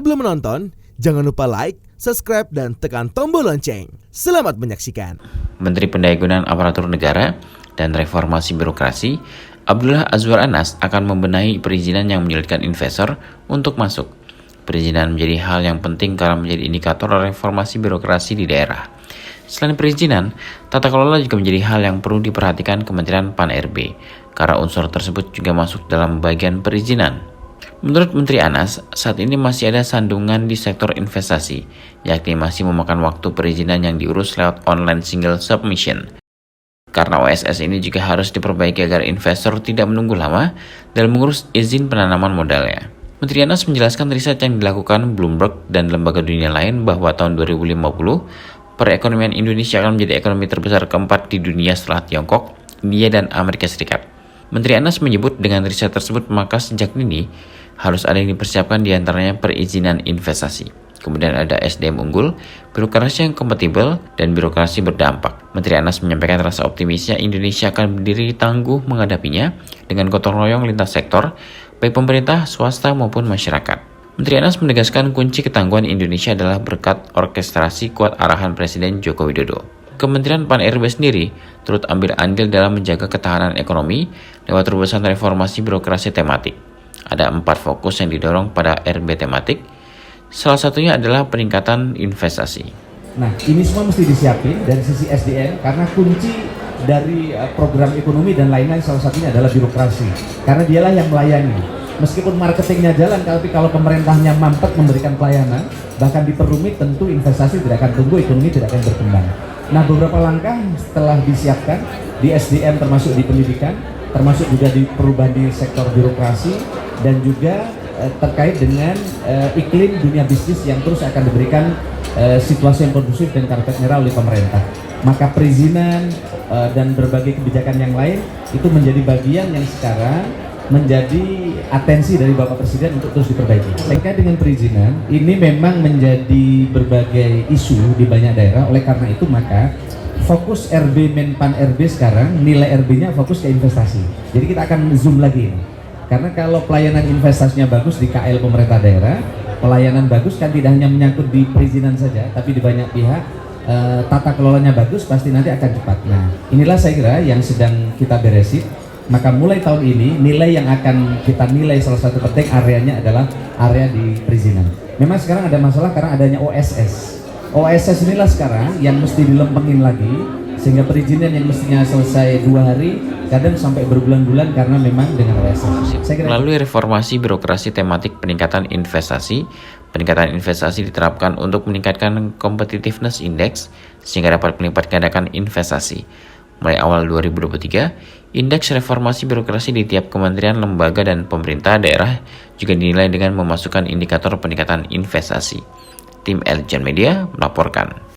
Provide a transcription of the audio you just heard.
Sebelum menonton, jangan lupa like, subscribe, dan tekan tombol lonceng. Selamat menyaksikan. Menteri Pendayagunaan Aparatur Negara dan Reformasi Birokrasi, Abdullah Azwar Anas akan membenahi perizinan yang menyulitkan investor untuk masuk. Perizinan menjadi hal yang penting karena menjadi indikator reformasi birokrasi di daerah. Selain perizinan, tata kelola juga menjadi hal yang perlu diperhatikan Kementerian Pan-RB, karena unsur tersebut juga masuk dalam bagian perizinan. Menurut Menteri Anas, saat ini masih ada sandungan di sektor investasi, yakni masih memakan waktu perizinan yang diurus lewat online single submission. Karena OSS ini juga harus diperbaiki agar investor tidak menunggu lama dalam mengurus izin penanaman modalnya. Menteri Anas menjelaskan riset yang dilakukan Bloomberg dan lembaga dunia lain bahwa tahun 2050, perekonomian Indonesia akan menjadi ekonomi terbesar keempat di dunia setelah Tiongkok, India, dan Amerika Serikat. Menteri Anas menyebut dengan riset tersebut maka sejak dini harus ada yang dipersiapkan diantaranya perizinan investasi. Kemudian ada SDM unggul, birokrasi yang kompatibel, dan birokrasi berdampak. Menteri Anas menyampaikan rasa optimisnya Indonesia akan berdiri tangguh menghadapinya dengan gotong royong lintas sektor, baik pemerintah, swasta, maupun masyarakat. Menteri Anas menegaskan kunci ketangguhan Indonesia adalah berkat orkestrasi kuat arahan Presiden Joko Widodo. Kementerian Pan-RB sendiri turut ambil andil dalam menjaga ketahanan ekonomi lewat terobosan reformasi birokrasi tematik. Ada 4 fokus yang didorong pada RB tematik. Salah satunya adalah peningkatan investasi. Nah, ini semua mesti disiapin dari sisi SDM karena kunci dari program ekonomi dan lain-lain salah satunya adalah birokrasi. Karena dialah yang melayani. Meskipun marketingnya jalan, tapi kalau pemerintahnya mampet memberikan pelayanan, bahkan diperumit, tentu investasi tidak akan tumbuh, ekonomi tidak akan berkembang. Nah, beberapa langkah setelah disiapkan di SDM termasuk di pendidikan, termasuk juga di perubahan di sektor birokrasi, dan juga terkait dengan iklim dunia bisnis yang terus akan diberikan situasi yang kondusif dan karpet merah oleh pemerintah. Maka perizinan dan berbagai kebijakan yang lain itu menjadi bagian yang sekarang menjadi atensi dari Bapak Presiden untuk terus diperbaiki. Terkait dengan perizinan, ini memang menjadi berbagai isu di banyak daerah. Oleh karena itu maka fokus RB Menpan RB sekarang, nilai RB-nya fokus ke investasi. Jadi kita akan zoom lagi ini. Karena kalau pelayanan investasinya bagus di KL pemerintah daerah, pelayanan bagus kan tidak hanya menyangkut di perizinan saja, tapi di banyak pihak, tata kelolanya bagus, pasti nanti akan cepat. Nah, inilah saya kira yang sedang kita beresin. Maka mulai tahun ini, nilai yang akan kita nilai salah satu penting areanya adalah area di perizinan. Memang sekarang ada masalah karena adanya OSS. OSS inilah sekarang yang mesti dilempengin lagi, sehingga perizinan yang mestinya selesai 2 hari, kadang sampai berbulan-bulan karena memang dengan OSS. Melalui reformasi birokrasi tematik peningkatan investasi diterapkan untuk meningkatkan competitiveness index sehingga dapat melipat gandakan investasi. Mulai awal 2023, indeks reformasi birokrasi di tiap kementerian, lembaga, dan pemerintah daerah juga dinilai dengan memasukkan indikator peningkatan investasi. Tim Eljan Media melaporkan.